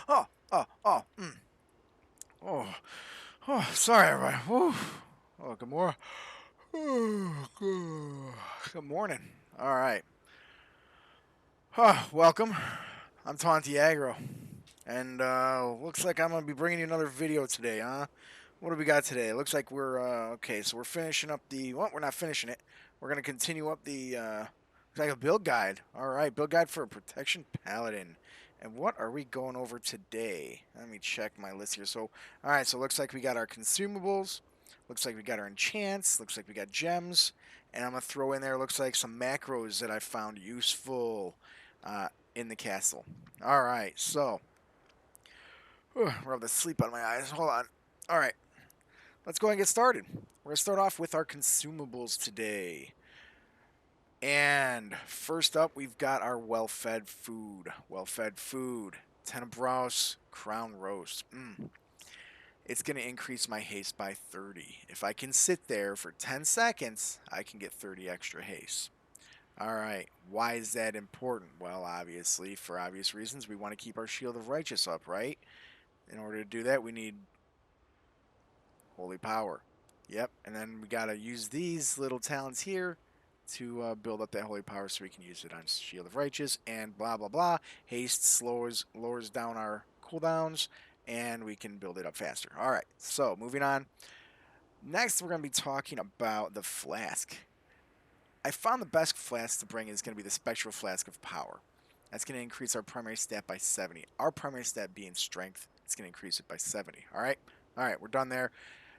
Oh, sorry, everybody. Whew. Oh, good morning. Good morning. All right. Welcome. I'm Aggro, and looks like I'm gonna be bringing you another video today, huh? What do we got today? It looks like we're okay. So we're finishing up the. Well, we're not finishing it. We're gonna continue up the. Looks like a build guide. All right, build guide for a protection paladin. And what are we going over today? Let me check my list here. So, all right. So it looks like we got our consumables. Looks like we got our enchants. Looks like we got gems. And I'm gonna throw in there. Looks like some macros that I found useful in the castle. All right. So, rub the sleep out of my eyes. Hold on. All right. Let's go ahead and get started. We're going to start off with our consumables today. And first up, we've got our well-fed food. Well-fed food. Tenebrous crown roast. It's going to increase my haste by 30. If I can sit there for 10 seconds, I can get 30 extra haste. Alright, why is that important? Well, obviously, for obvious reasons, we want to keep our Shield of Righteous up, right? In order to do that, we need Holy Power. Yep, and then we gotta use these little talents here to build up that Holy Power so we can use it on Shield of Righteous and blah blah blah. Haste lowers down our cooldowns and we can build it up faster. Alright, so moving on. Next we're going to be talking about the Flask. I found the best flask to bring is going to be the Spectral Flask of Power. That's going to increase our primary stat by 70. Our primary stat being Strength, it's going to increase it by 70. Alright, we're done there.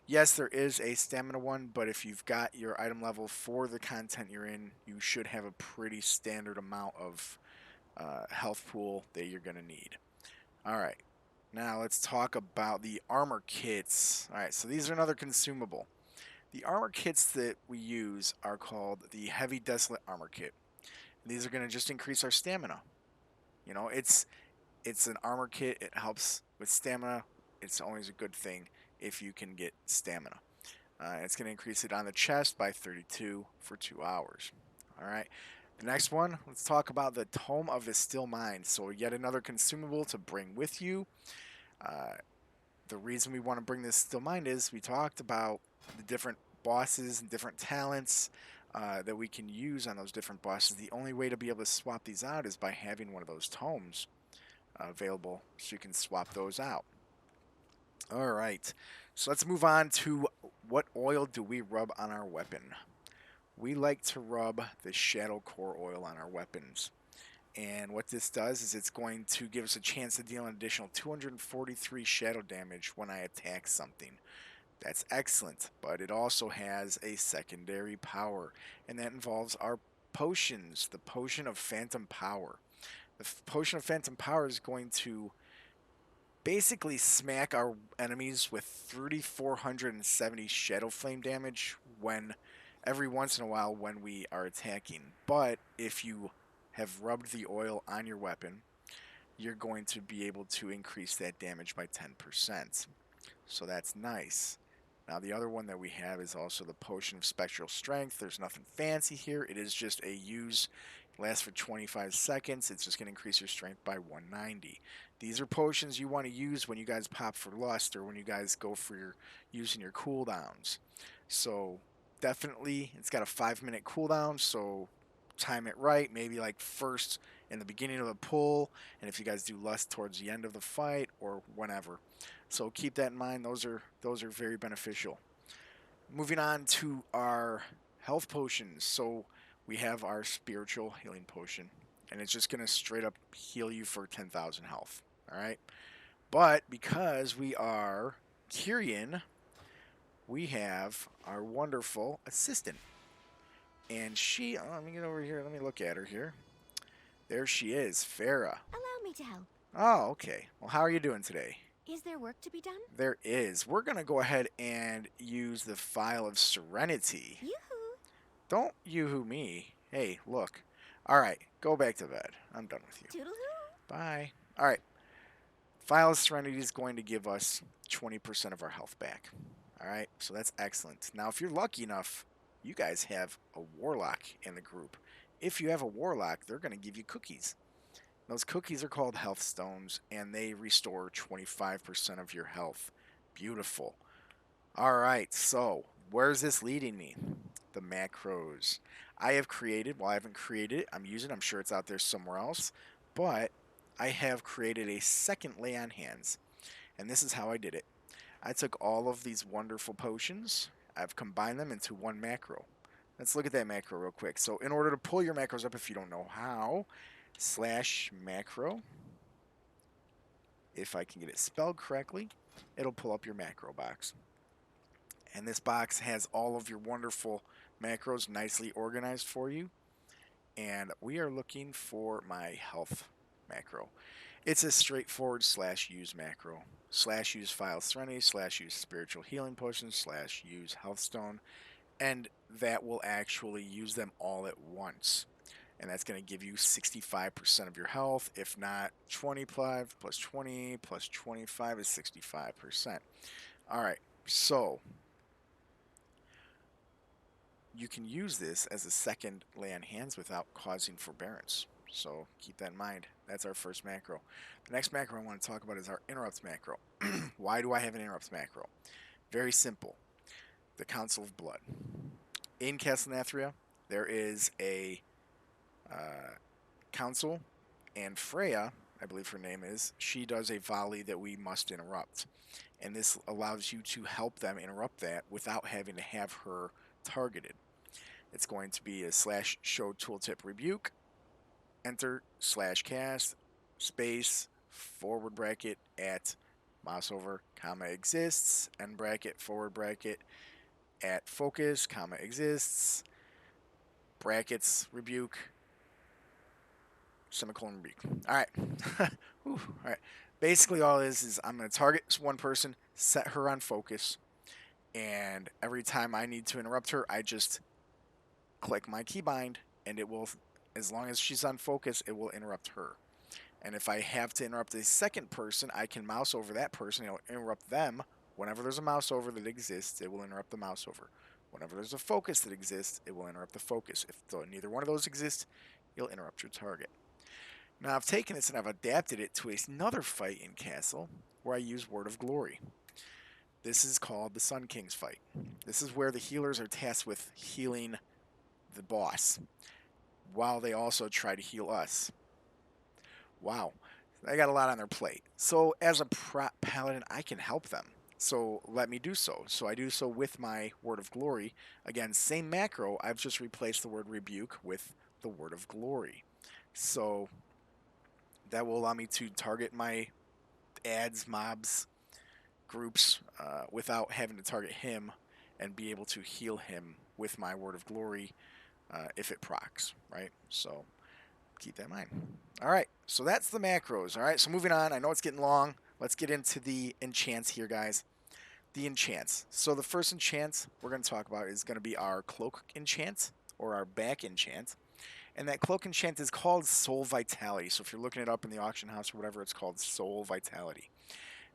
Yes, there is a stamina one, but if you've got your item level for the content you're in, you should have a pretty standard amount of health pool that you're going to need. Alright, now let's talk about the armor kits. Alright, so these are another consumable. The armor kits that we use are called the Heavy Desolate Armor Kit. And these are going to just increase our stamina. You know, it's an armor kit. It helps with stamina. It's always a good thing if you can get stamina. It's going to increase it on the chest by 32 for 2 hours. Alright, the next one, let's talk about the Tome of the Still Mind. So yet another consumable to bring with you. The reason we want to bring this Still Mind is we talked about the different bosses and different talents that we can use on those different bosses. The only way to be able to swap these out is by having one of those tomes available so you can swap those out. Alright, so let's move on to what oil do we rub on our weapon. We like to rub the Shadow Core oil on our weapons. And what this does is it's going to give us a chance to deal an additional 243 shadow damage when I attack something. That's excellent, but it also has a secondary power, and that involves our potions, the Potion of Phantom Power. The Potion of Phantom Power is going to basically smack our enemies with 3,470 Shadow Flame damage when every once in a while when we are attacking. But if you have rubbed the oil on your weapon, you're going to be able to increase that damage by 10%. So that's nice. Now the other one that we have is also the Potion of Spectral Strength. There's nothing fancy here. It is just a use. It lasts for 25 seconds. It's just going to increase your strength by 190. These are potions you want to use when you guys pop for lust or when you guys go for your using your cooldowns. So definitely it's got a 5-minute cooldown, so time it right, maybe like first in the beginning of the pull, and if you guys do lust towards the end of the fight or whenever. So keep that in mind. Those are very beneficial. Moving on to our health potions. So we have our spiritual healing potion, and it's just going to straight up heal you for 10,000 health. Alright? But because we are Kyrian, we have our wonderful assistant. And she, let me get over here, let me look at her here. There she is, Farah. Allow me to help. Oh, okay. Well, how are you doing today? Is there work to be done? There is. We're going to go ahead and use the File of Serenity. Yoo-hoo! Don't yoo-hoo me. Hey, look. Alright, go back to bed. I'm done with you. Toodaloo! Bye. Alright. File of Serenity is going to give us 20% of our health back. Alright, so that's excellent. Now, if you're lucky enough, you guys have a warlock in the group. If you have a warlock, they're going to give you cookies. Those cookies are called health stones, and they restore 25% of your health. Beautiful. All right, so where's this leading me? The macros. I have created, well, I haven't created it. I'm using it. I'm sure it's out there somewhere else. But I have created a second lay on hands. And this is how I did it. I took all of these wonderful potions. I've combined them into one macro. Let's look at that macro real quick. So in order to pull your macros up, if you don't know how, slash macro, if I can get it spelled correctly, it'll pull up your macro box. And this box has all of your wonderful macros nicely organized for you. And we are looking for my health macro. It's a straightforward slash use macro. Slash use file serenity, slash use spiritual healing potions, slash use healthstone, and that will actually use them all at once. And that's going to give you 65% of your health. If not, 25 plus 20 plus 25 is 65%. All right, so you can use this as a second lay on hands without causing forbearance. So keep that in mind. That's our first macro. The next macro I want to talk about is our interrupts macro. Why do I have an interrupts macro? Very simple. The Council of Blood. In Castlanathria, there is a council, and Freya, I believe her name is, she does a volley that we must interrupt. And this allows you to help them interrupt that without having to have her targeted. It's going to be a slash show tooltip rebuke, enter slash cast, space, forward bracket at mouse over, comma exists, end bracket, forward bracket at focus, comma exists, brackets, rebuke, semicolon rebuke. All right. All right. Basically, all it is I'm going to target one person, set her on focus, and every time I need to interrupt her, I just click my keybind, and it will, as long as she's on focus, it will interrupt her. And if I have to interrupt a second person, I can mouse over that person. It'll interrupt them. Whenever there's a mouse over that exists, it will interrupt the mouse over. Whenever there's a focus that exists, it will interrupt the focus. If neither one of those exists, you'll interrupt your target. Now I've taken this and I've adapted it to another fight in Castle where I use Word of Glory. This is called the Sun King's fight. This is where the healers are tasked with healing the boss while they also try to heal us. Wow, they got a lot on their plate. So as a paladin, I can help them. So let me do so. So I do so with my Word of Glory. Again, same macro. I've just replaced the word rebuke with the Word of Glory. So that will allow me to target my ads, mobs, groups without having to target him and be able to heal him with my Word of Glory if it procs, right? So keep that in mind. All right, so that's the macros. All right, so moving on. I know it's getting long. Let's get into the enchants here, guys. The enchants. So the first enchant we're going to talk about is going to be our cloak enchant or our back enchant. And that cloak enchant is called Soul Vitality. So if you're looking it up in the auction house or whatever, it's called Soul Vitality.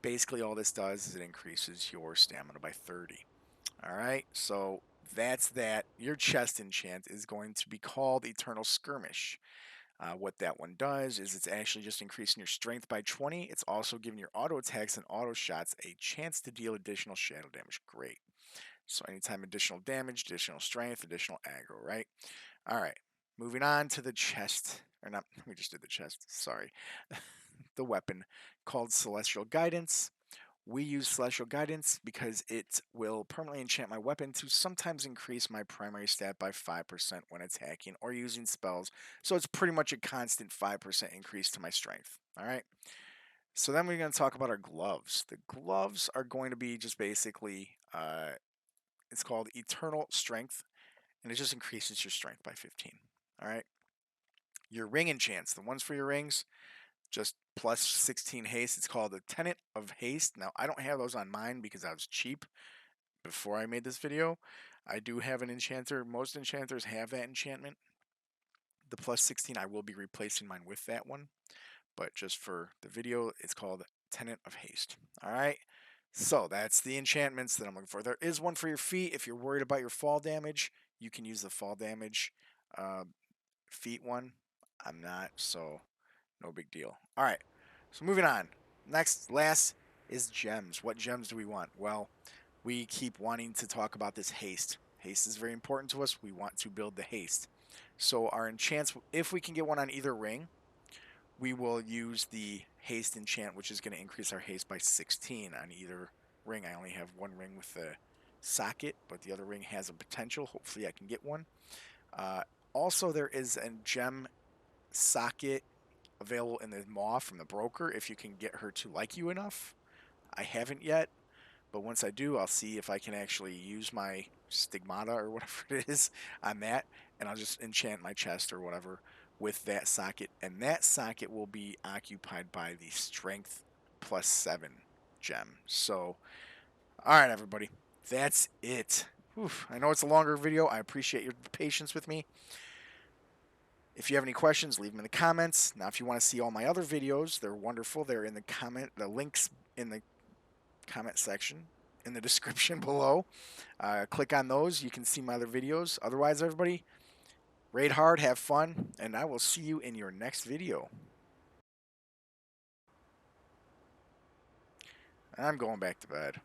Basically, all this does is it increases your stamina by 30. All right, so that's that. Your chest enchant is going to be called Eternal Skirmish. What that one does is it's actually just increasing your strength by 20. It's also giving your auto attacks and auto shots a chance to deal additional shadow damage. Great. So anytime additional damage, additional strength, additional aggro, right? All right. Moving on to the chest. Or not, we just did the chest. Sorry. The weapon called Celestial Guidance. We use Celestial Guidance because it will permanently enchant my weapon to sometimes increase my primary stat by 5% when attacking or using spells. So it's pretty much a constant 5% increase to my strength. All right. So then we're going to talk about our gloves. The gloves are going to be just basically, it's called Eternal Strength, and it just increases your strength by 15. All right. Your ring enchants, the ones for your rings, just plus 16 haste. It's called the Tenet of Haste. Now, I don't have those on mine because I was cheap before I made this video. I do have an enchanter. Most enchanters have that enchantment. The plus 16, I will be replacing mine with that one. But just for the video, it's called Tenet of Haste. All right. So that's the enchantments that I'm looking for. There is one for your feet. If you're worried about your fall damage, you can use the fall damage feet one. I'm not, so No big deal. All right. So moving on. Last is gems. What gems do we want? Well, we keep wanting to talk about this haste. Haste is very important to us. We want to build the haste. So our enchants, if we can get one on either ring, we will use the haste enchant, which is going to increase our haste by 16 on either ring. I only have one ring with the socket, but the other ring has a potential. Hopefully I can get one. Uh, Also, there is a gem socket available in the maw from the broker if you can get her to like you enough. I haven't yet, but once I do, I'll see if I can actually use my stigmata or whatever it is on that, and I'll just enchant my chest or whatever with that socket, and that socket will be occupied by the strength +7 gem. So, all right, everybody, that's it. Whew, I know it's a longer video. I appreciate your patience with me. If you have any questions, leave them in the comments. Now, if you want to see all my other videos, they're wonderful. They're in the links in the comment section in the description below. Click on those. You can see my other videos. Otherwise, everybody, raid hard, have fun, and I will see you in your next video. I'm going back to bed.